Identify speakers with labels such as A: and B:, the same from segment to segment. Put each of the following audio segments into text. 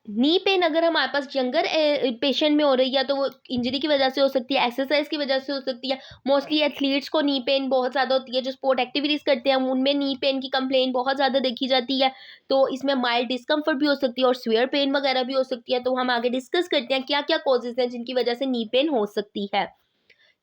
A: Knee pain अगर हमारे पास younger patient में हो रही है तो वो इंजरी की वजह से हो सकती है, एक्सरसाइज की वजह से हो सकती है। मोस्टली एथलीट्स को नी पेन बहुत ज़्यादा होती है, जो स्पोर्ट एक्टिविटीज़ करते हैं उनमें नी पेन की कंप्लेन बहुत ज़्यादा देखी जाती है। तो इसमें माइल्ड डिस्कम्फर्ट भी हो सकती है और सीवियर पेन वगैरह भी हो सकती है। तो हम आगे डिस्कस करते हैं क्या क्या कॉजेज़ हैं जिनकी वजह से नी पेन हो सकती है।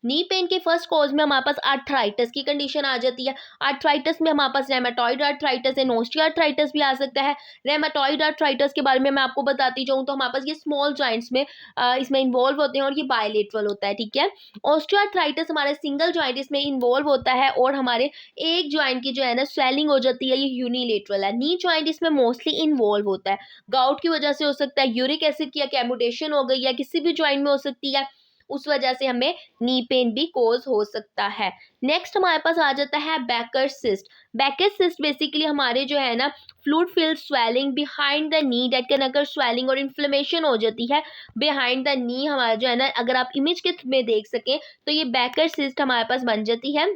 A: नी पेन के फर्स्ट कॉज में हमारे पास आर्थराइटिस की कंडीशन आ जाती है। आर्थराइटिस में हमारे पास रेमेटॉइड आर्थराइटिस एंड ऑस्टियोआर्थराइटिस भी आ सकता है। रेमेटॉइड आर्थराइटिस के बारे में मैं आपको बताती जाऊँ तो हमारे पास ये स्मॉल जॉइंट्स में इसमें इन्वॉल्व होते हैं और ये बायलेटरल होता है, ठीक है। ऑस्टियोआर्थराइटिस हमारे सिंगल जॉइंट इसमें इन्वॉल्व होता है और हमारे एक जॉइंट की जो है ना स्वेलिंग हो जाती है, ये यूनिलेटरल है। नी जॉइंट इसमें मोस्टली इन्वॉल्व होता है। गाउट की वजह से हो सकता है, यूरिक एसिड की एक्युमुलेशन हो गई है, किसी भी जॉइंट में हो सकती है, उस वजह से हमें नी पेन भी कोज हो सकता है। नेक्स्ट हमारे पास आ जाता है Baker cyst. Baker cyst basically हमारे जो है ना fluid filled swelling behind the knee that can occur, swelling और इन्फ्लेमेशन हो जाती है बिहाइंड द नी। हमारा जो है ना, अगर आप इमेज के में देख सकें तो ये बैकर सिस्ट हमारे पास बन जाती है।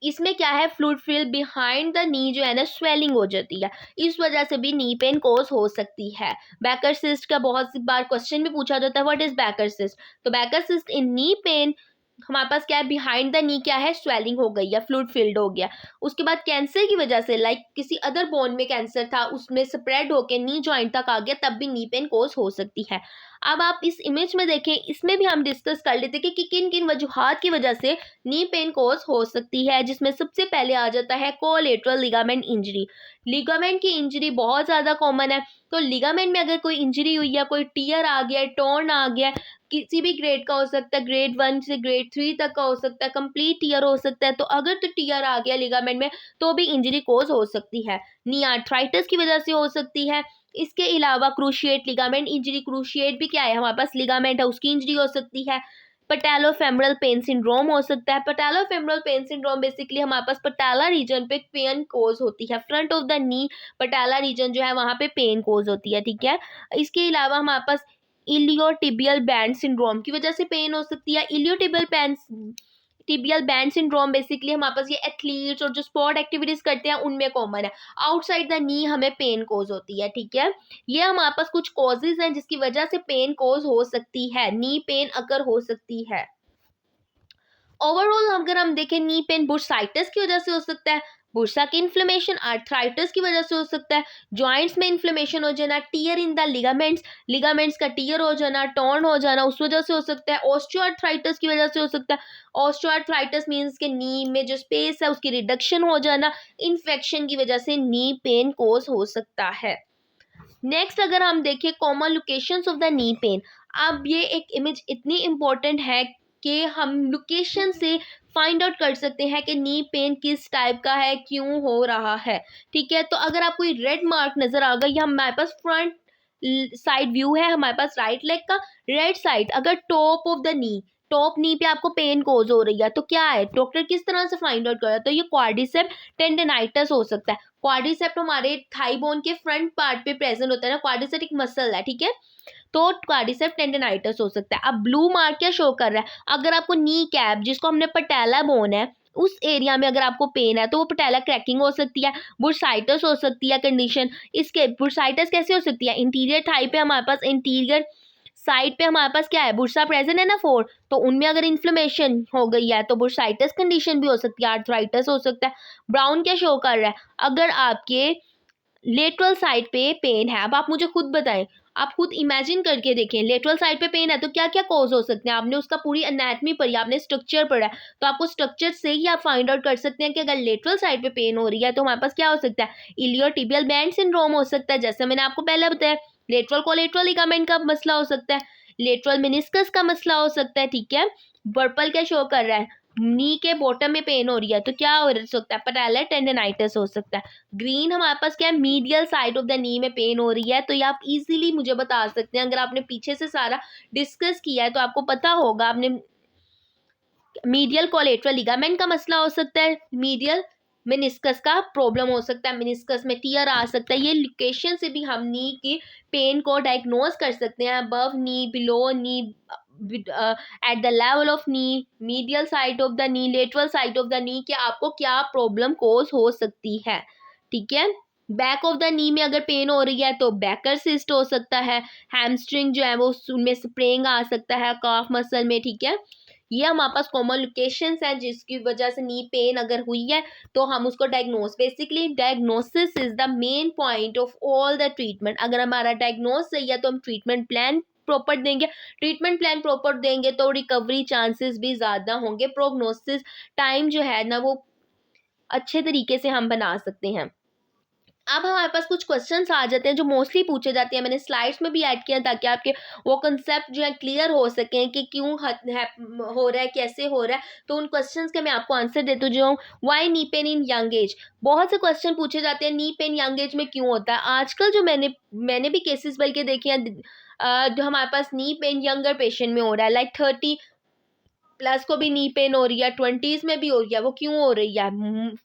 A: इसमें क्या है, fluid fill behind the knee जो है ना स्वेलिंग हो जाती है, इस वजह से भी नी पेन कोज हो सकती है। बैकर सिस्ट का बहुत सी बार क्वेश्चन भी पूछा जाता है, व्हाट इज बैकर सिस्ट। तो बैकर सिस्ट इन नी पेन हमारे पास क्या है, बिहाइंड द नी क्या है, स्वेलिंग हो गई या फ्लूइड फिल्ड हो गया। उसके बाद कैंसर की वजह से, लाइक किसी अदर बोन में कैंसर था, उसमें स्प्रेड होके नी जॉइंट तक आ गया, तब भी नी पेन कोज हो सकती है। अब आप इस इमेज में देखें, इसमें भी हम डिस्कस कर लेते हैं कि किन किन वजूहात की वजह से नी पेन कोज हो सकती है, जिसमें सबसे पहले आ जाता है कोलेटरल लिगामेंट इंजरी। लिगामेंट की इंजरी बहुत ज़्यादा कॉमन है। तो लिगामेंट में अगर कोई इंजरी हुई है, कोई टीयर आ गया है, टॉर्न आ गया है, किसी भी ग्रेड का हो सकता है, ग्रेड 1 से ग्रेड 3 तक का हो सकता है, कंप्लीट टीयर हो सकता है। तो अगर तो टीयर आ गया लिगामेंट में तो भी इंजरी कोज हो सकती है। नी आर्थराइटिस की वजह से हो सकती है। इसके अलावा क्रूशिएट लिगामेंट इंजरी, क्रूशिएट भी क्या है, हमारे पास लिगामेंट है, उसकी इंजरी हो सकती है। पटेलोफेमरल पेन सिंड्रोम हो सकता है। पटेलोफेमरल पेन सिंड्रोम बेसिकली हमारे पास पटाला रीजन पे पेन कोज होती है, front of the knee patella region जो है वहाँ पे पेन कोज होती है, ठीक है। इसके अलावा हमारे पास इलियोटिबियल बैंड सिंड्रोम की वजह से पेन हो सकती है। Iliotibial band tibial band syndrome basically हमारे पास ये एथलीट्स और जो स्पोर्ट एक्टिविटीज करते हैं उनमें कॉमन है। आउटसाइड द नी हमें पेन कोज होती है, ठीक है। ये हमारे पास कुछ कॉजेज हैं जिसकी वजह से पेन कोज हो सकती है, नी पेन अगर हो सकती है। ओवरऑल अगर हम देखें, नी पेन बुर्साइटिस की वजह से हो सकता है, बुर्सा की इन्फ्लेमेशन आर्थराइटिस की वजह से हो सकता है, जॉइंट्स में इन्फ्लेमेशन हो जाना, tier in the ligaments, ligaments का टीयर हो जाना, टॉर्न हो जाना, उस वजह से हो सकता है। ऑस्टियोआर्थराइटिस की वजह से हो सकता है। ऑस्टियोआर्थराइटिस मींस के नी में जो स्पेस है उसकी रिडक्शन हो जाना। इन्फेक्शन की वजह से नी पेन कोज हो सकता है। नेक्स्ट अगर हम देखें common locations of the knee pen, अब ये एक इमेज इतनी इम्पोर्टेंट है कि हम लोकेशन से फाइंड आउट कर सकते हैं कि नी पेन किस टाइप का है, क्यों हो रहा है, ठीक है। तो अगर आपको रेड मार्क नजर आ गया, हमारे पास फ्रंट साइड व्यू है, हमारे पास राइट लेग का रेड साइड, अगर top of the knee, top knee पे आपको पेन कोज हो रही है, तो क्या है, डॉक्टर किस तरह से फाइंड आउट करेगा, तो ये क्वाड्रिसेप्स टेंडनाइटिस हो सकता है। क्वाड्रिसेप्स हमारे थाई बोन के फ्रंट पार्ट पे प्रेजेंट होता है ना, क्वाड्रिसेप्स एक मसल है, ठीक है। तो क्वाड्रिसेप्स टेंडनाइटिस हो सकता है। अब ब्लू मार्क क्या शो कर रहा है, अगर आपको नी कैप जिसको हमने पटेला बोन है उस एरिया में अगर आपको पेन है तो वो पटेला क्रैकिंग हो सकती है, बुर्साइटिस हो सकती है कंडीशन। इसके बुर्साइटिस कैसे हो सकती है, इंटीरियर थाई पे हमारे पास इंटीरियर साइड पे हमारे पास क्या है, बुर्सा प्रेजेंट है ना 4, तो उनमें अगर इन्फ्लेमेशन हो गई है तो बुर्साइटिस कंडीशन भी हो सकती है, आर्थराइटिस हो सकता है। ब्राउन क्या शो कर रहा है, अगर आपके लेटरल साइड पे पेन है। अब आप मुझे खुद बताएं, आप खुद इमेजिन करके देखें, लेटरल साइड पे पेन है तो क्या क्या कॉज हो सकते हैं। आपने उसका पूरी एनाटमी पढ़ी, आपने स्ट्रक्चर पढ़ा है, तो आपको स्ट्रक्चर से ही आप फाइंड आउट कर सकते हैं कि अगर लेटरल साइड पे पेन हो रही है तो हमारे पास क्या हो सकता है, इलियोटिबियल बैंड सिंड्रोम हो सकता है, जैसे मैंने आपको पहले बताया। लेटरल कोलेटरल लिगामेंट का मसला हो सकता है, लेटरल मेनिस्कस का मसला हो सकता है, ठीक है। पर्पल क्या शो कर रहा है, नी के बॉटम में पेन हो रही है तो क्या हो सकता है, पैटेलर टेंडनाइटिस हो सकता है। ग्रीन हमारे पास क्या है, मीडियल साइड ऑफ द नी में पेन हो रही है, तो ये आप इजीली मुझे बता सकते हैं, अगर आपने पीछे से सारा डिस्कस किया है तो आपको पता होगा। आपने मीडियल कोलेटरल लिगामेंट का मसला हो सकता है, मीडियल मेनिस्कस का प्रॉब्लम हो सकता है, मेनिस्कस में टीयर आ सकता है। ये लोकेशन से भी हम नी की पेन को डायग्नोज कर सकते हैं, above knee, below knee, at the level of knee, medial side of the knee, lateral side of the नी, कि आपको क्या प्रॉब्लम कोज हो सकती है, ठीक है। बैक ऑफ द नी में अगर पेन हो रही है तो बैकर सिस्ट हो सकता है, हैमस्ट्रिंग जो है वो उनमें स्प्रेइंग आ सकता है काफ मसल में, ठीक है। ये हमारे पास कॉमन लोकेशंस हैं जिसकी वजह से नी पेन अगर हुई है तो हम उसको basically diagnosis is the main point of all the treatment. अगर हमारा डायग्नोस सही है तो हम ट्रीटमेंट प्लान प्रॉपर देंगे, ट्रीटमेंट प्लान प्रॉपर देंगे तो रिकवरी चांसेस भी ज़्यादा होंगे, प्रोग्नोसिस टाइम जो है ना वो अच्छे तरीके से हम बना सकते हैं। अब हमारे पास कुछ क्वेश्चंस आ जाते हैं जो मोस्टली पूछे जाते हैं, मैंने स्लाइड्स में भी ऐड किया ताकि आपके वो कंसेप्ट जो है क्लियर हो सकें कि क्यों हो रहा है, कैसे हो रहा है। तो उन क्वेश्चंस के मैं आपको आंसर देती हूँ। जो why knee pain in young age, बहुत से क्वेश्चन पूछे जाते हैं नी पेन यंग एज में क्यों होता है। आजकल जो मैंने भी केसेस बल्कि देखे हैं, जो हमारे पास नी पेन यंगर पेशेंट में हो रहा है, लाइक 30 प्लस को भी नी पेन हो रही है, 20s में भी हो रही है। वो क्यों हो रही है?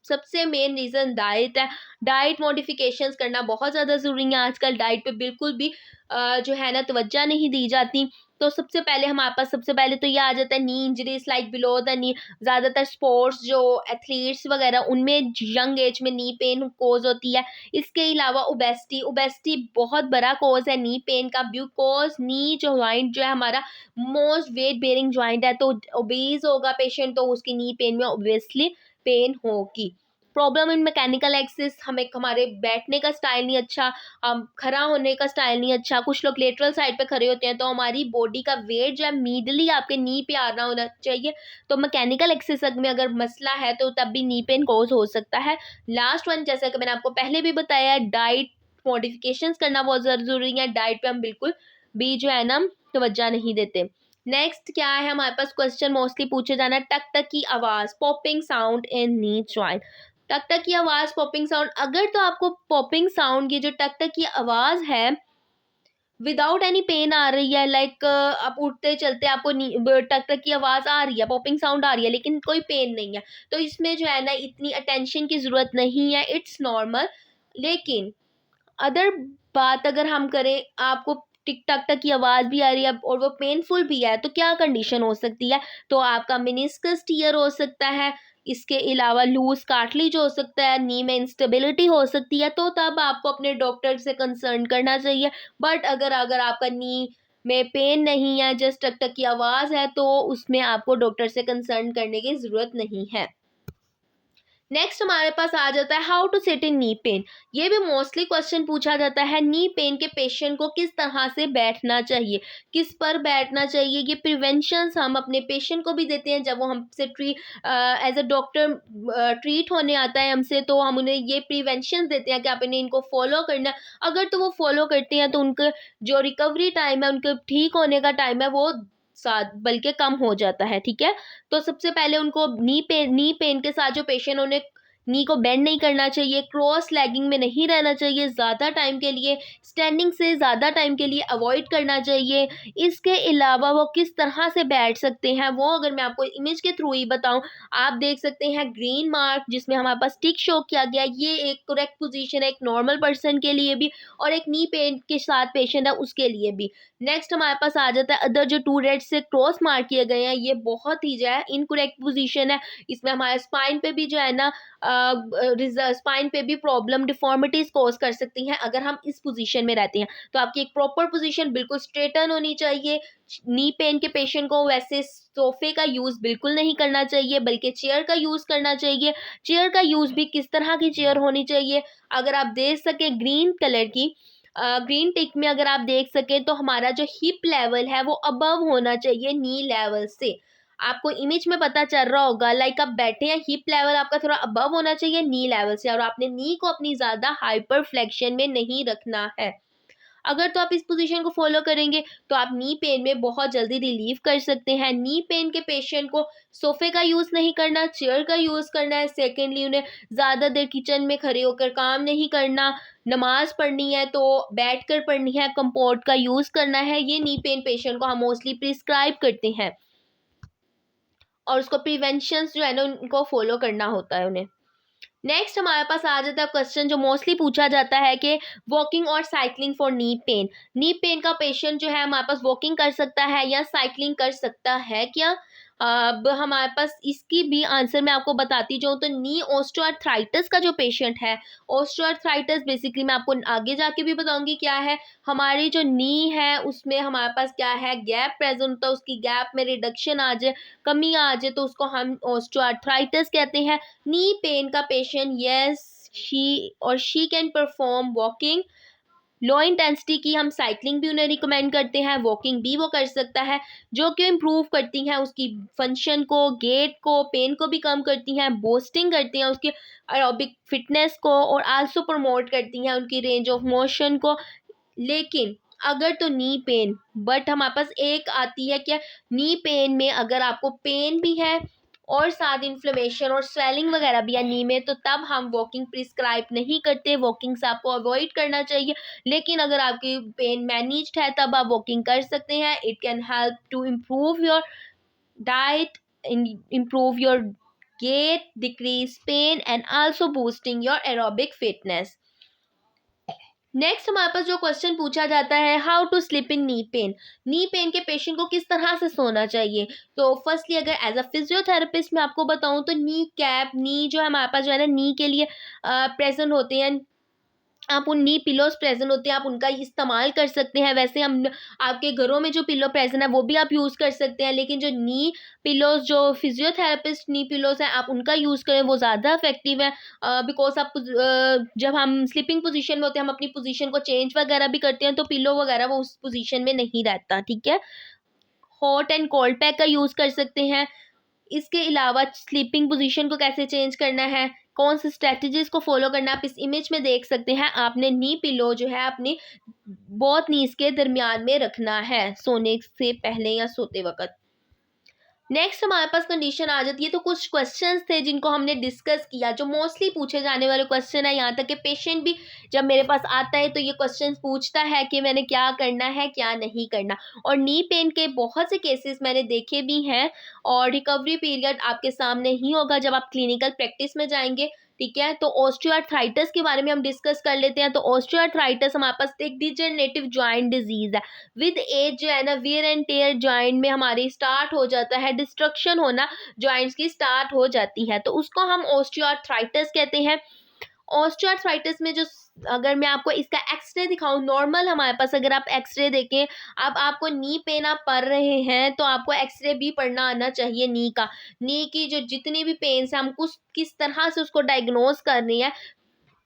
A: सबसे मेन रीज़न डाइट है। डाइट मॉडिफिकेशंस करना बहुत ज़्यादा ज़रूरी है। आजकल डाइट पे बिल्कुल भी जो है ना तवज्जो नहीं दी जाती। तो सबसे पहले हमारे पास सबसे पहले तो ये आ जाता है knee injuries like below the knee. ज़्यादातर स्पोर्ट्स जो एथलीट्स वगैरह उनमें यंग एज में नी पेन कोज होती है। इसके अलावा ओबेसिटी बहुत बड़ा कोज है नी पेन का, बिकॉज नी जो जॉइंट जो है हमारा मोस्ट वेट बेरिंग ज्वाइंट है, तो ओबीज होगा पेशेंट तो उसकी नी पेन में ऑब्वियसली पेन होगी। प्रॉब्लम इन मैकेनिकल एक्सिस, हमें हमारे बैठने का स्टाइल नहीं अच्छा, हम खड़ा होने का स्टाइल नहीं अच्छा। कुछ लोग लेटरल साइड पे खड़े होते हैं तो हमारी बॉडी का वेट जो है मीडली आपके नी पे आ रहा होना चाहिए। तो मैकेनिकल एक्सिस में अगर मसला है तो तब भी नी पेन कॉज हो सकता है। लास्ट वन, जैसा कि मैंने आपको पहले भी बताया है, डाइट मॉडिफिकेशंस करना बहुत ज़रूरी है। डाइट पे हम बिल्कुल भी जो है ना तवज्जो नहीं देते। नेक्स्ट क्या है हमारे पास क्वेश्चन मोस्टली पूछे जाना, टक टक की आवाज़, popping sound in knee joint. टक टक की आवाज़, पॉपिंग साउंड, अगर तो आपको पॉपिंग साउंड की जो टक टक की आवाज़ है विदाउट एनी पेन आ रही है, लाइक आप उठते चलते आपको टक टक की आवाज़ आ रही है, पॉपिंग साउंड आ रही है लेकिन कोई पेन नहीं है, तो इसमें जो है ना इतनी अटेंशन की ज़रूरत नहीं है, इट्स नॉर्मल। लेकिन अदर बात अगर हम करें, आपको टिक टक टक की आवाज़ भी आ रही है और वो पेनफुल भी है, तो क्या कंडीशन हो सकती है? तो आपका मेनिस्कस टियर हो सकता है, इसके अलावा लूज कार्टिलेज हो सकता है, नी में इंस्टेबिलिटी हो सकती है, तो तब आपको अपने डॉक्टर से कंसर्न करना चाहिए। बट अगर अगर आपका नी में पेन नहीं है, जस्ट टक टक की आवाज़ है, तो उसमें आपको डॉक्टर से कंसर्न करने की ज़रूरत नहीं है। नेक्स्ट हमारे पास आ जाता है how to sit in knee pain. ये भी मोस्टली क्वेश्चन पूछा जाता है, नी पेन के पेशेंट को किस तरह से बैठना चाहिए, किस पर बैठना चाहिए। ये प्रिवेंशंस हम अपने पेशेंट को भी देते हैं जब वो हमसे एज अ डॉक्टर ट्रीट होने आता है हमसे, तो हम उन्हें ये प्रिवेंशन देते हैं कि आप इन्हें इनको फॉलो करना। अगर तो वो फॉलो करते हैं तो उनका जो रिकवरी टाइम है, उनके ठीक होने का टाइम है, वो साथ बल्कि कम हो जाता है, ठीक है। तो सबसे पहले उनको नी पेन के साथ जो पेशेंट, उन्हें नी को बेंड नहीं करना चाहिए, क्रॉस लेगिंग में नहीं रहना चाहिए ज़्यादा टाइम के लिए, स्टैंडिंग से ज़्यादा टाइम के लिए अवॉइड करना चाहिए। इसके अलावा वो किस तरह से बैठ सकते हैं वो अगर मैं आपको इमेज के थ्रू ही बताऊं, आप देख सकते हैं ग्रीन मार्क जिसमें हमारे पास टिक शो किया गया, ये एक करेक्ट पोजीशन है एक नॉर्मल पर्सन के लिए भी और एक नी पेन के साथ पेशेंट है उसके लिए भी। नेक्स्ट हमारे पास आ जाता है अदर जो 2 रेड से क्रॉस मार्क किए गए हैं, ये बहुत ही जो है इनकरेक्ट पोजीशन है। इसमें हमारे स्पाइन पे भी जो है ना स्पाइन पे भी प्रॉब्लम डिफॉर्मिटीज कॉज कर सकती हैं अगर हम इस पोजीशन में रहते हैं। तो आपकी एक प्रॉपर पोजीशन बिल्कुल स्ट्रेटन होनी चाहिए। नी पेन के पेशेंट को वैसे सोफे का यूज़ बिल्कुल नहीं करना चाहिए बल्कि चेयर का यूज़ करना चाहिए। चेयर का यूज़ भी किस तरह की चेयर होनी चाहिए, अगर आप देख सकें ग्रीन कलर की ग्रीन टिक में अगर आप देख सकें तो हमारा जो हिप लेवल है वो अबव होना चाहिए नी लेवल से। आपको इमेज में पता चल रहा होगा, लाइक आप बैठे हैं, हिप लेवल आपका थोड़ा अबव होना चाहिए नी लेवल से और आपने नी को अपनी ज़्यादा हाइपर फ्लेक्शन में नहीं रखना है। अगर तो आप इस पोजीशन को फॉलो करेंगे तो आप नी पेन में बहुत जल्दी रिलीव कर सकते हैं। नी पेन के पेशेंट को सोफे का यूज़ नहीं करना, चेयर का यूज़ करना है। सेकेंडली, उन्हें ज़्यादा देर किचन में खड़े होकर काम नहीं करना। नमाज पढ़नी है तो बैठ कर पढ़नी है, कंफर्ट का यूज़ करना है। ये नी पेन पेशेंट को हम मोस्टली प्रिस्क्राइब करते हैं और उसको प्रिवेंशंस जो है ना उनको फॉलो करना होता है उन्हें। नेक्स्ट हमारे पास आ जाता है क्वेश्चन जो मोस्टली पूछा जाता है कि वॉकिंग और cycling for knee pain. Knee pen का पेशेंट जो है हमारे पास वॉकिंग कर सकता है या साइकिलिंग कर सकता है क्या? अब हमारे पास इसकी भी आंसर मैं आपको बताती जाऊँ तो नी ऑस्टियोआर्थराइटिस का जो पेशेंट है, ऑस्टियोआर्थराइटिस बेसिकली मैं आपको आगे जाके भी बताऊंगी क्या है। हमारी जो नी है उसमें हमारे पास क्या है, गैप प्रेजेंट होता है, उसकी गैप में रिडक्शन आ जाए, कमी आ जाए तो उसको हम ऑस्टियोआर्थराइटिस कहते हैं। नी पेन का patient, yes she can perform walking, low intensity की हम साइकिलिंग भी उन्हें रिकमेंड करते हैं, वॉकिंग भी वो कर सकता है, जो कि इम्प्रूव करती हैं उसकी फंक्शन को, गेट को, पेन को भी कम करती हैं, बूस्टिंग करती हैं उसकी एरोबिक फिटनेस को, और आल्सो प्रमोट करती हैं उनकी रेंज ऑफ मोशन को। लेकिन अगर तो नी पेन, बट हमारे पास एक आती है क्या, नी पेन में अगर आपको पेन भी है और साथ इन्फ्लेमेशन और स्वेलिंग वगैरह भी है नी में, तो तब हम वॉकिंग प्रिस्क्राइब नहीं करते, वॉकिंग से आपको अवॉइड करना चाहिए। लेकिन अगर आपकी पेन मैनेज्ड है तब आप वॉकिंग कर सकते हैं। It can help to improve your diet, improve your gait, decrease pain and also boosting your aerobic fitness। Next हमारे पास जो क्वेश्चन पूछा जाता है, how to sleep in knee pain. Knee pain के पेशेंट को किस तरह से सोना चाहिए। तो फर्स्टली अगर एज अ फिजियोथेरेपिस्ट मैं आपको बताऊं तो नी कैप, नी जो है हमारे पास जो है ना नी के लिए प्रेजेंट होते हैं, आप उन नी पिलोज प्रेजेंट होते हैं, आप उनका इस्तेमाल कर सकते हैं। वैसे हम आपके घरों में जो पिलो प्रेजेंट है वो भी आप यूज़ कर सकते हैं, लेकिन जो नी पिलोज, जो फिजियोथेरेपिस्ट नी पिलोज हैं, आप उनका यूज़ करें, वो ज़्यादा इफेक्टिव है। बिकॉज आप जब हम स्लीपिंग पोजीशन में होते हैं, हम अपनी पोजीशन को चेंज वगैरह भी करते हैं, तो पिलो वगैरह वो उस पोजीशन में नहीं रहता, ठीक है। हॉट एंड कोल्ड पैक का यूज़ कर सकते हैं। इसके अलावा स्लीपिंग पोजीशन को कैसे चेंज करना है, कौन सी स्ट्रेटजीज को फॉलो करना है, आप इस इमेज में देख सकते हैं। आपने नी पिलो जो है अपनी बहुत नीज के दरमियान में रखना है सोने से पहले या सोते वक्त। नेक्स्ट हमारे पास कंडीशन आ जाती है, तो कुछ क्वेश्चंस थे जिनको हमने डिस्कस किया, जो मोस्टली पूछे जाने वाले क्वेश्चन है। यहाँ तक कि पेशेंट भी जब मेरे पास आता है तो ये क्वेश्चन पूछता है कि मैंने क्या करना है क्या नहीं करना। और नी पेन के बहुत से केसेस मैंने देखे भी हैं, और रिकवरी पीरियड आपके सामने ही होगा जब आप क्लिनिकल प्रैक्टिस में जाएंगे, ठीक है। तो ऑस्टियोआर्थराइटिस के बारे में हम डिस्कस कर लेते हैं। तो ऑस्टियोआर्थराइटिस हमारे पास एक डिजनरेटिव जॉइंट डिजीज है। विद एज जो है ना वियर एंड टेयर जॉइंट में हमारी स्टार्ट हो जाता है, डिस्ट्रक्शन होना जॉइंट्स की स्टार्ट हो जाती है, तो उसको हम ऑस्टियोआर्थराइटिस कहते हैं। ऑस्टियोआर्थराइटिस में जो, अगर मैं आपको इसका एक्सरे दिखाऊं, नॉर्मल हमारे पास अगर आप एक्सरे देखें, अब आपको नी पेन आप पढ़ रहे हैं तो आपको एक्सरे भी पढ़ना आना चाहिए नी का। नी की जो जितनी भी पेन्स है, हम किस तरह से उसको डायग्नोज कर रही है,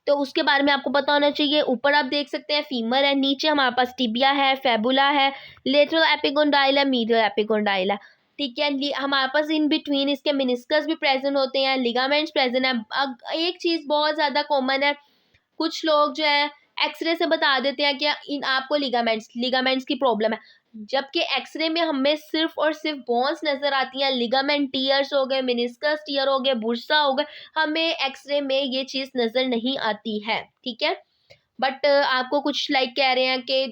A: तो उसके बारे में आपको पता होना चाहिए। ऊपर आप देख सकते हैं फीमर है, नीचे हमारे पास टिबिया है, फेबुला है, लेटरल एपिगोंडाइल है, मीडियल एपिगोंडाइल है, ठीक है। हमारे पास इन बिटवीन इसके मिनिस्कस भी प्रेजेंट होते हैं, लिगामेंट्स प्रेजेंट है। अब एक चीज़ बहुत ज़्यादा कॉमन है, कुछ लोग जो है एक्सरे से बता देते हैं कि इन आपको लिगामेंट्स की प्रॉब्लम है, जबकि एक्सरे में हमें सिर्फ और सिर्फ बोन्स नजर आती हैं। लिगामेंट टीयर्स हो गए, मिनिस्कस टीयर हो गए, बुर्सा हो गए, हमें एक्सरे में ये चीज़ नज़र नहीं आती है, ठीक है। बट आपको कुछ लाइक कह रहे हैं कि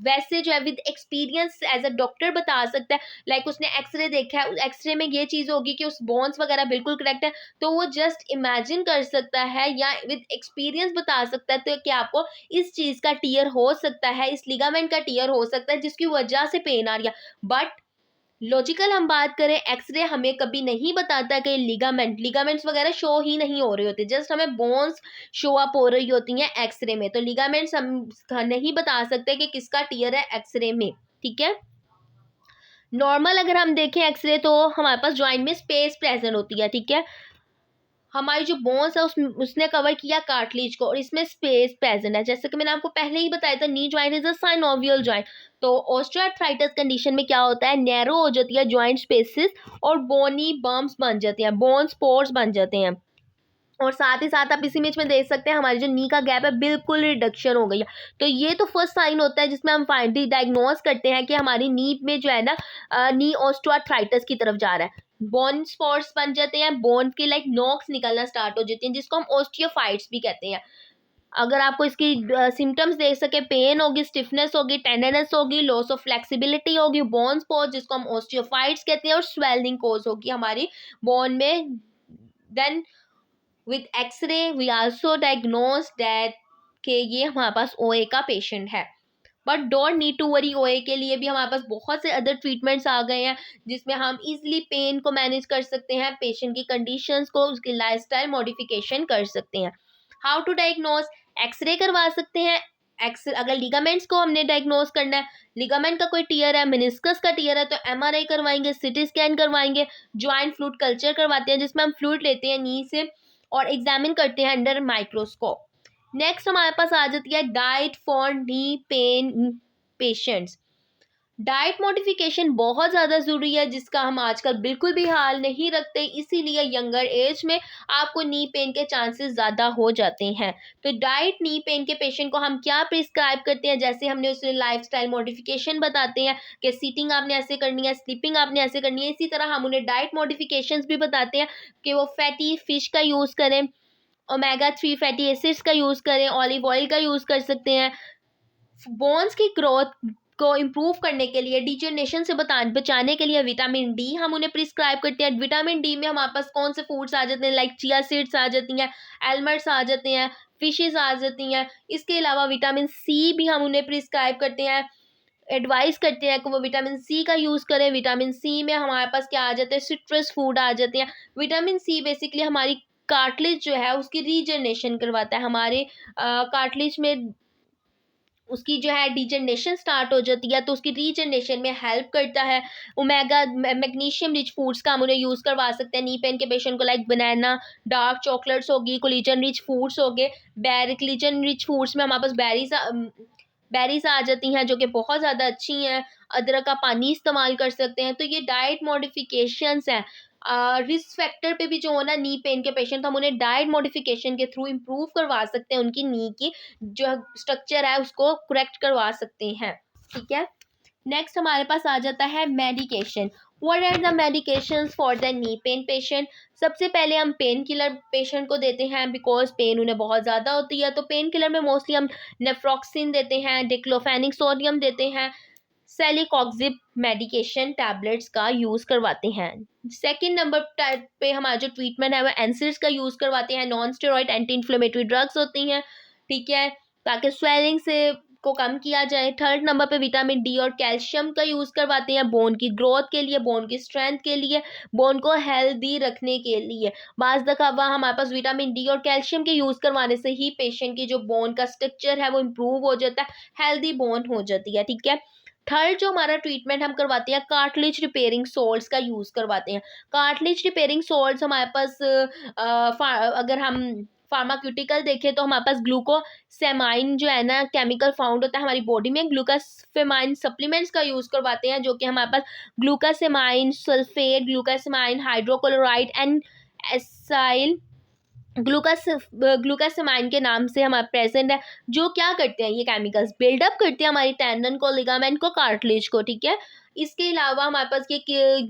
A: वैसे जो है with experience as a doctor बता सकता है, लाइक उसने एक्सरे देखा है, एक्सरे में ये चीज़ होगी कि उस बोन्स वगैरह बिल्कुल करेक्ट है, तो वो जस्ट इमेजिन कर सकता है या विद एक्सपीरियंस बता सकता है तो कि आपको इस चीज़ का टीयर हो सकता है, इस लिगामेंट का टीयर हो सकता है जिसकी वजह से पेन आ रही है। बट लॉजिकल हम बात करें, एक्सरे हमें कभी नहीं बताता कि लिगामेंट्स वगैरह शो ही नहीं हो रहे होते, जस्ट हमें बोन्स शो अप हो रही होती हैं एक्सरे में। तो लिगामेंट्स हम नहीं बता सकते कि किसका टीयर है एक्सरे में, ठीक है। नॉर्मल अगर हम देखें एक्सरे तो हमारे पास जॉइंट में स्पेस प्रेजेंट होती है, ठीक है। हमारी जो बोन्स है उसने कवर किया कार्टिलेज को, और इसमें स्पेस प्रेजेंट है, जैसे कि मैंने आपको पहले ही बताया था, knee joint is a synovial joint. तो ऑस्टियोआर्थराइटिस कंडीशन में क्या होता है, नैरो हो जाती है जॉइंट स्पेसिस, और बोनी बम्प्स बन जाते हैं, बोन स्पोर्स बन जाते हैं। और साथ ही साथ आप इस इमेज में देख सकते हैं हमारी जो नी का गैप है बिल्कुल रिडक्शन हो गई है। तो ये तो फर्स्ट साइन होता है जिसमें हम फाइनली डायग्नोज करते हैं कि हमारी नी में जो है ना नी ऑस्टियोआर्थराइटिस की तरफ जा रहा है। बोन स्पॉट्स बन जाते हैं, बोन के लाइक नॉक्स निकलना स्टार्ट हो जाती हैं, जिसको हम ऑस्टियोफाइट्स भी कहते हैं। अगर आपको इसकी सिम्टम्स देख सके, पेन होगी, स्टिफनेस होगी, टेंडरनेस होगी, लॉस ऑफ फ्लेक्सिबिलिटी होगी, बोन स्पॉट जिसको हम ऑस्टियोफाइट्स कहते हैं, और स्वेलिंग कोज होगी हमारी बोन में। Then with x-ray we also diagnose that कि ये हमारे पास ओए का पेशेंट है। But don't need to worry, OA के लिए भी हमारे पास बहुत से अदर ट्रीटमेंट्स आ गए हैं जिसमें हम इजीली पेन को मैनेज कर सकते हैं, पेशेंट की कंडीशंस को, उसकी लाइफस्टाइल मॉडिफिकेशन कर सकते हैं। हाउ टू डायग्नोज, एक्सरे करवा सकते हैं। अगर लिगामेंट्स को हमने डायग्नोज करना है, लिगामेंट का कोई टीयर है, मेनिस्कस का टीयर है, तो एमआरआई करवाएंगे, सीटी स्कैन करवाएंगे, ज्वाइंट फ्लूइड कल्चर करवाते हैं जिसमें हम फ्लूइड लेते हैं नी से और एग्जामिन करते हैं अंडर माइक्रोस्कोप। नेक्स्ट हमारे पास आ जाती है diet for knee pain patients. Diet modification बहुत ज़्यादा ज़रूरी है जिसका हम आजकल बिल्कुल भी हाल नहीं रखते, इसीलिए यंगर एज में आपको नी पेन के चांसेस ज़्यादा हो जाते हैं। तो डाइट नी पेन के पेशेंट को हम क्या प्रिस्क्राइब करते हैं, जैसे हमने उसमें लाइफस्टाइल मॉडिफिकेशन बताते हैं कि सीटिंग आपने ऐसे करनी है, स्लीपिंग आपने ऐसे करनी है, इसी तरह हम उन्हें डाइट मॉडिफिकेशंस भी बताते हैं कि वो फैटी फिश का यूज़ करें, ओमेगा 3 फैटी एसिड्स का यूज़ करें, ऑलिव ऑयल का यूज़ कर सकते हैं। बोन्स की ग्रोथ को इम्प्रूव करने के लिए, डिजनरेशन से बचाने के लिए विटामिन डी हम उन्हें प्रिस्क्राइब करते हैं। विटामिन डी में हमारे पास कौन से फूड्स आ जाते हैं, लाइक चिया सीड्स आ जाती हैं, एलमंड्स आ जाते हैं, फिशेस आ जाती हैं। इसके अलावा विटामिन सी भी हम उन्हें प्रिस्क्राइब करते हैं, एडवाइस करते हैं कि वो विटामिन सी का यूज़ करें। विटामिन सी में हमारे पास क्या आ जाता है, सिट्रस फूड आ जाते हैं। विटामिन सी बेसिकली हमारी कार्टिलेज जो है उसकी रीजनरेशन करवाता है, हमारे कार्टिलेज में उसकी जो है डिजनरेशन स्टार्ट हो जाती है तो उसकी रीजनरेशन में हेल्प करता है। ओमेगा मैग्नीशियम रिच फूड्स का हम उन्हें यूज़ करवा सकते हैं नी पेन के पेशेंट को, लाइक बनाना, डार्क चॉकलेट्स होगी, कोलेजन रिच फूड्स हो गए। कोलेजन रिच फूड्स में हमारे पास बेरीज आ जाती हैं जो कि बहुत ज़्यादा अच्छी हैं। अदरक का पानी इस्तेमाल कर सकते हैं। तो ये डाइट मॉडिफिकेशंस हैं। रिस्क फैक्टर पे भी जो होना नी पेन के पेशेंट, तो हम उन्हें डाइट मॉडिफिकेशन के थ्रू इम्प्रूव करवा सकते हैं, उनकी नी की जो स्ट्रक्चर है उसको करेक्ट करवा सकते हैं। ठीक है, नेक्स्ट हमारे पास आ जाता है medication. What are the medications for the knee pain patient. सबसे पहले हम पेन किलर पेशेंट को देते हैं बिकॉज पेन उन्हें बहुत ज़्यादा होती है। तो पेन किलर में मोस्टली हम नेफ्रोक्सिन देते हैं, डिक्लोफेनिक सोडियम देते हैं, सेलिकॉक्सिब मेडिकेशन टैबलेट्स का यूज़ करवाते हैं। सेकेंड नंबर टाइप पे हमारा जो ट्रीटमेंट है वो एनसिड्स का यूज़ करवाते हैं, non steroid anti inflammatory drugs होती हैं। ठीक है, ताकि स्वेलिंग से को कम किया जाए। थर्ड नंबर पे विटामिन डी और कैल्शियम का यूज़ करवाते हैं बोन की ग्रोथ के लिए, बोन की स्ट्रेंथ के लिए, बोन को हेल्दी रखने के लिए। बाज़ दफ़ा हमारे पास विटामिन डी और कैल्शियम के यूज़ करवाने से ही पेशेंट की जो बोन का स्ट्रक्चर है वो इम्प्रूव हो जाता है, हेल्दी बोन हो जाती है। ठीक है, थर्ड जो हमारा ट्रीटमेंट हम करवाते हैं, कार्टिलेज रिपेयरिंग सॉल्ट्स का यूज़ करवाते हैं। कार्टिलेज रिपेयरिंग सॉल्ट्स हमारे पास अगर हम फार्माक्यूटिकल देखें तो हमारे पास ग्लूकोसेमाइन जो है ना केमिकल फाउंड होता है हमारी बॉडी में, ग्लूकोसेमाइन सप्लीमेंट्स का यूज़ करवाते हैं जो कि हमारे पास ग्लूकोसेमाइन सल्फेट, ग्लूकोसेमाइन हाइड्रोक्लोराइड एंड एसाइल ग्लूकोसेमाइन के नाम से हमारे प्रेजेंट है। जो क्या करते हैं, ये केमिकल्स बिल्डअप करते हैं हमारी टेंडन को, लिगामेंट को, कार्टिलेज को। ठीक है, इसके अलावा हमारे पास ये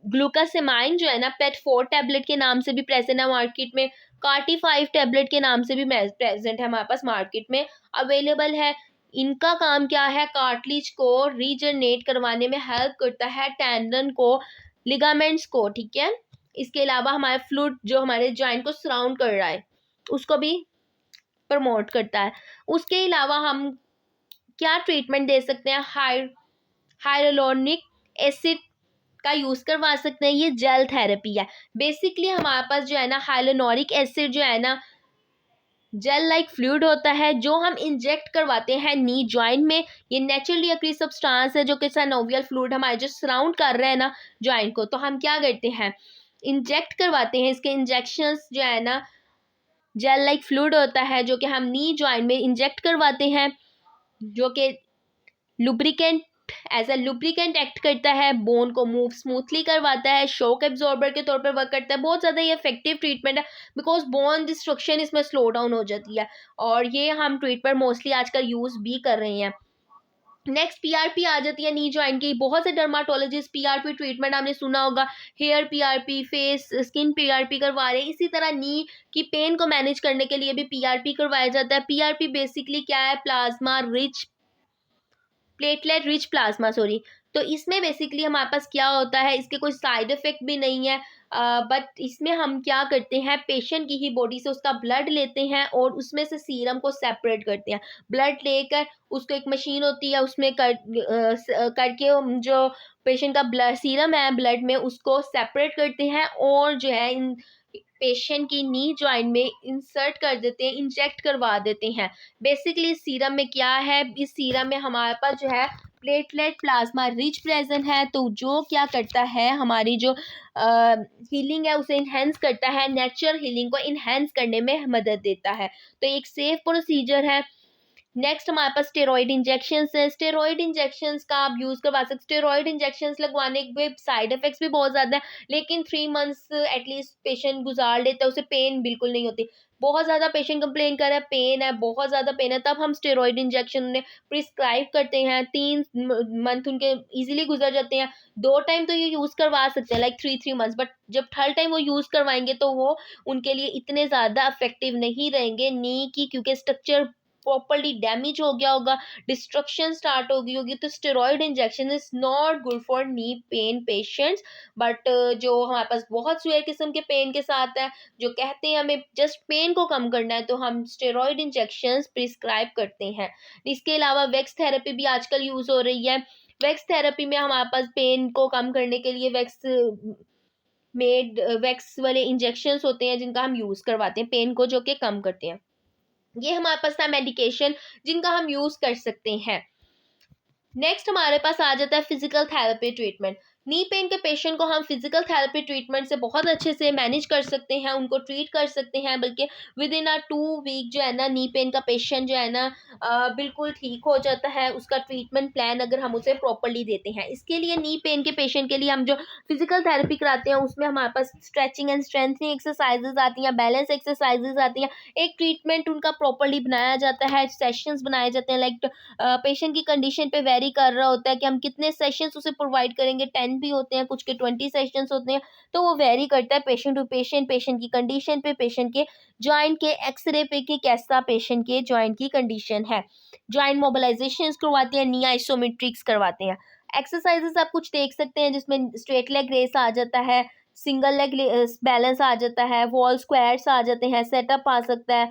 A: ग्लूकोसेमाइन जो है ना पेट 4 टैबलेट के नाम से भी प्रेजेंट है मार्केट में, कार्टी 5 टैबलेट के नाम से भी प्रेजेंट है हमारे पास मार्केट में अवेलेबल है। इनका काम क्या है, कार्टिलेज को रीजनरेट करवाने में हेल्प करता है, टेंडन को, लिगामेंट्स को। ठीक है, इसके अलावा हमारे फ्लूइड जो हमारे जॉइंट को सराउंड कर रहा है उसको भी प्रमोट करता है। उसके अलावा हम क्या ट्रीटमेंट दे सकते हैं, हाइलुरोनिक एसिड का यूज़ करवा सकते हैं, ये जेल थेरेपी है। बेसिकली हमारे पास जो है ना हाइलुरोनिक एसिड जो है ना जेल लाइक फ्लूइड होता है जो हम इंजेक्ट करवाते हैं नी जॉइंट में। ये नेचुरली अक्री सब्सटेंस है जो कि साइनोवियल फ्लूइड हमारे जो सराउंड कर रहे हैं ना जॉइंट को, तो हम क्या करते हैं, इंजेक्ट करवाते हैं। इसके इंजेक्शंस जो है ना जेल लाइक फ्लूइड होता है जो कि हम नी जॉइंट में इंजेक्ट करवाते हैं, जो कि lubricant as a lubricant act करता है, बोन को मूव स्मूथली करवाता है, शॉक एब्जॉर्बर के तौर पर वर्क करता है। बहुत ज़्यादा ये इफेक्टिव ट्रीटमेंट है बिकॉज बोन डिस्ट्रक्शन इसमें स्लो डाउन हो जाती है और ये हम ट्रीटमेंट मोस्टली आजकल यूज़ भी कर रहे हैं। नेक्स्ट पीआरपी आ जाती है नी जॉइंट की। बहुत से डर्माटोलॉजिस्ट पीआरपी ट्रीटमेंट आपने सुना होगा, hair PRP, face skin PRP करवा रहे हैं। इसी तरह नी की पेन को मैनेज करने के लिए भी पीआरपी करवाया जाता है। पीआरपी बेसिकली क्या है, प्लेटलेट रिच प्लाज्मा, सॉरी। तो इसमें बेसिकली हमारे पास क्या होता है, इसके कोई साइड इफ़ेक्ट भी नहीं है। बट इसमें हम क्या करते हैं, पेशेंट की ही बॉडी से उसका ब्लड लेते हैं और उसमें से सीरम को सेपरेट करते हैं। ब्लड लेकर उसको एक मशीन होती है उसमें करके जो पेशेंट का ब्लड सीरम है ब्लड में उसको सेपरेट करते हैं और जो है इन पेशेंट की नी जॉइंट में इंसर्ट कर देते हैं, इंजेक्ट करवा देते हैं। बेसिकली इस सीरम में क्या है, इस सीरम में हमारे पास जो है प्लेटलेट प्लाज्मा रिच प्रेजेंट है, तो जो क्या करता है हमारी जो हीलिंग है उसे इन्हेंस करता है, नेचुरल हीलिंग को इन्हेंस करने में मदद देता है। तो एक सेफ प्रोसीजर है। नेक्स्ट हमारे पास स्टेरॉइड इंजेक्शंस है। स्टेरॉइड इंजेक्शंस का आप यूज़ करवा सकते। स्टेरॉइड इंजेक्शंस लगवाने के साइड इफेक्ट्स भी बहुत ज़्यादा है, लेकिन 3 मंथ्स एटलीस्ट पेशेंट गुजार लेता है, उसे पेन बिल्कुल नहीं होती। बहुत ज़्यादा पेशेंट कंप्लेन कर रहा है, पेन है, बहुत ज़्यादा पेन है, तब हम स्टेरॉइड इंजेक्शन उन्हें प्रिस्क्राइब करते हैं। 3 मंथ उनके ईजिली गुजर जाते हैं। 2 टाइम तो ये यूज़ करवा सकते हैं, लाइक 3 मंथ्स, बट जब थर्ड टाइम वो यूज़ करवाएंगे तो वो उनके लिए इतने ज़्यादा इफेक्टिव नहीं रहेंगे नी की, क्योंकि स्ट्रक्चर प्रॉपर्ली डैमेज हो गया होगा, डिस्ट्रक्शन स्टार्ट हो गई होगी। तो steroid injection is not good for knee pain patients. But जो हमारे पास बहुत सीवियर किस्म के पेन के साथ है, जो कहते हैं हमें जस्ट पेन को कम करना है, तो हम स्टेरॉइड इंजेक्शन प्रिस्क्राइब करते हैं। इसके अलावा वैक्स थेरेपी भी आजकल यूज हो रही है। वैक्स थेरेपी में हमारे पास पेन को कम करने के लिए वैक्स वाले इंजेक्शंस होते हैं जिनका हम यूज करवाते हैं पेन को, जो कि कम करते हैं। ये हमारे पास था मेडिकेशन जिनका हम यूज कर सकते हैं। नेक्स्ट हमारे पास आ जाता है फिजिकल थेरेपी ट्रीटमेंट। नी पेन के पेशेंट को हम फिजिकल थेरेपी ट्रीटमेंट से बहुत अच्छे से मैनेज कर सकते हैं, उनको ट्रीट कर सकते हैं, बल्कि विद इन 2 वीक जो है ना नी पेन का पेशेंट जो है ना बिल्कुल ठीक हो जाता है। उसका ट्रीटमेंट प्लान अगर हम उसे प्रॉपरली देते हैं, इसके लिए नी पेन के पेशेंट के लिए हम जो फिजिकल थेरेपी कराते हैं उसमें हमारे पास स्ट्रेचिंग एंड स्ट्रेंथनिंग एक्सरसाइजेज आती हैं, बैलेंस एक्सरसाइजेज आती हैं, एक ट्रीटमेंट उनका प्रॉपरली बनाया जाता है, सेशंस बनाए जाते हैं। लाइक पेशेंट की कंडीशन पे वेरी कर रहा होता है कि हम कितने सेशंस उसे प्रोवाइड करेंगे। 10 भी होते हैं, कुछ के 20 सेशंस होते हैं, तो वो वेरी करता है पेशेंट टू पेशेंट, पेशेंट की कंडीशन पे, पेशेंट के जॉइंट के एक्सरे पे कि कैसा पेशेंट के जॉइंट की कंडीशन है। जॉइंट मोबिलाइजेशन करवाते हैं, नी आइसोमेट्रिक्स करवाते हैं। एक्सरसाइजेस आप कुछ देख सकते हैं जिसमें स्ट्रेट लेग रेस आ जाता है, सिंगल लेग बैलेंस आ जाता है, वॉल स्क्वाट्स आ जाते हैं, सेटअप आ सकता है,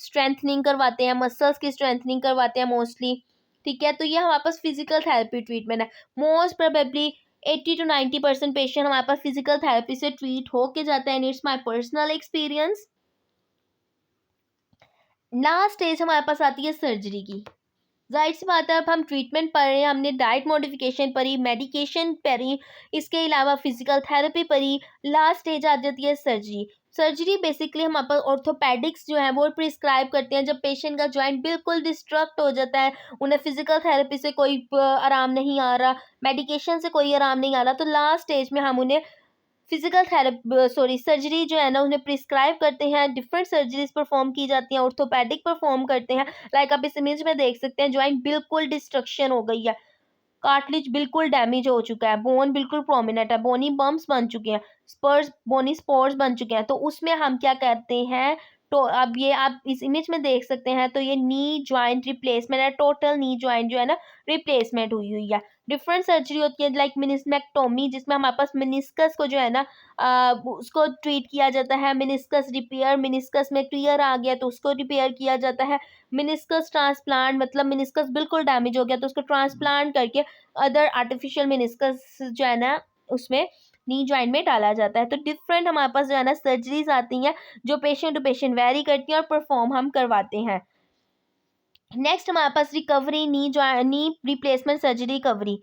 A: स्ट्रेंथनिंग करवाते हैं, मसल्स की स्ट्रेंथनिंग करवाते हैं मोस्टली। ठीक है, तो ये हमारे पास फिजिकल थेरेपी ट्रीटमेंट है। मोस्ट प्रोबेबली 80 to 90% पेशेंट हमारे पास फिजिकल थेरेपी से ट्रीट होके जाता है, and it's my personal experience. Last stage हमारे पास आती है सर्जरी की। जाहिर सी बात है, अब हम ट्रीटमेंट पढ़ रहे हैं, हमने डाइट मॉडिफिकेशन पढ़ी, मेडिकेशन पढ़ी, इसके अलावा फिजिकल थेरेपी पढ़ी, लास्ट स्टेज आ जाती है सर्जरी। सर्जरी बेसिकली हम अपन ऑर्थोपेडिक्स जो है वो प्रिस्क्राइब करते हैं जब पेशेंट का जॉइंट बिल्कुल डिस्ट्रक्ट हो जाता है, उन्हें फिजिकल थेरेपी से कोई आराम नहीं आ रहा, मेडिकेशन से कोई आराम नहीं आ रहा, तो लास्ट स्टेज में हम उन्हें फिजिकल थेरेपी सर्जरी जो है ना उन्हें प्रिस्क्राइब करते हैं। डिफरेंट सर्जरीज परफॉर्म की जाती हैं, ऑर्थोपेडिक परफॉर्म करते हैं। लाइक आप इस इमेज में देख सकते हैं, ज्वाइंट बिल्कुल डिस्ट्रक्शन हो गई है, कार्टिलेज बिल्कुल डैमेज हो चुका है, बोन बिल्कुल प्रोमिनेंट है, बोनी बम्प्स बन चुके हैं, स्पर्स बोनी स्पोर्स बन चुके हैं, तो उसमें हम क्या करते हैं, तो अब ये आप इस इमेज में देख सकते हैं, तो ये नी जॉइंट रिप्लेसमेंट है, टोटल नी जॉइंट जो है ना रिप्लेसमेंट हुई हुई है। डिफरेंट सर्जरी होती है लाइक मिनिस्मेक्टोमी, जिसमें हमारे पास मिनिस्कस को जो है ना उसको ट्रीट किया जाता है। मिनिस्कस रिपेयर, मिनिस्कस में टीयर आ गया तो उसको रिपेयर किया जाता है। मिनिस्कस ट्रांसप्लांट, मतलब मिनिस्कस बिल्कुल डैमेज हो गया तो उसको ट्रांसप्लांट करके अदर आर्टिफिशियल मिनिस्कस जो है ना उसमें नी जॉइंट में डाला जाता है। तो डिफरेंट हमारे पास जो है ना सर्जरीज आती हैं जो पेशेंट टू पेशेंट वेरी करती हैं और परफॉर्म हम करवाते हैं। नेक्स्ट हमारे पास recovery, knee replacement surgery recovery.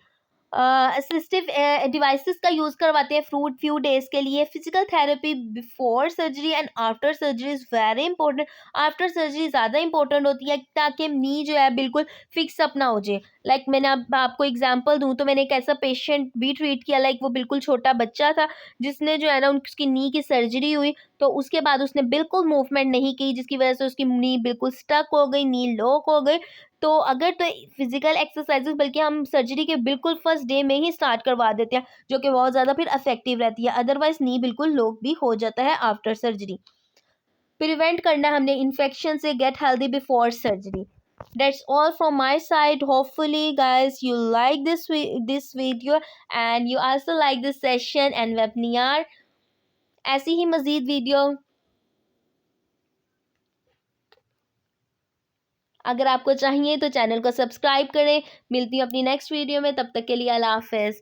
A: Assistive devices का यूज़ करवाते हैं फ्यू डेज के लिए। Physical therapy before surgery and after surgery is very important. After surgery ज़्यादा इंपॉर्टेंट होती है ताकि नी जो है बिल्कुल फिक्स अप ना हो जाए। लाइक मैंने अब आपको एग्जांपल दूं तो मैंने एक ऐसा पेशेंट भी ट्रीट किया, लाइक वो बिल्कुल छोटा बच्चा था जिसने जो है ना उसकी नी की सर्जरी हुई, तो उसके बाद उसने बिल्कुल मूवमेंट नहीं की, जिसकी वजह से उसकी नी बिल्कुल स्टक हो गई, नी लॉक हो गई। तो अगर तो फिजिकल एक्सरसाइजेस बल्कि हम सर्जरी के बिल्कुल फर्स्ट डे में ही स्टार्ट करवा देते हैं, जो कि बहुत ज़्यादा फिर इफेक्टिव रहती है। अदरवाइज नी बिल्कुल लॉक भी हो जाता है आफ्टर सर्जरी। प्रिवेंट करना हमने इन्फेक्शन से, get healthy before surgery. That's all from my side. Hopefully guys you like this video and you also like this session and webinar. ऐसी ही मज़ीद वीडियो अगर आपको चाहिए तो चैनल को सब्सक्राइब करें। मिलती हूँ अपनी नेक्स्ट वीडियो में, तब तक के लिए अल्लाह हाफ़िज़।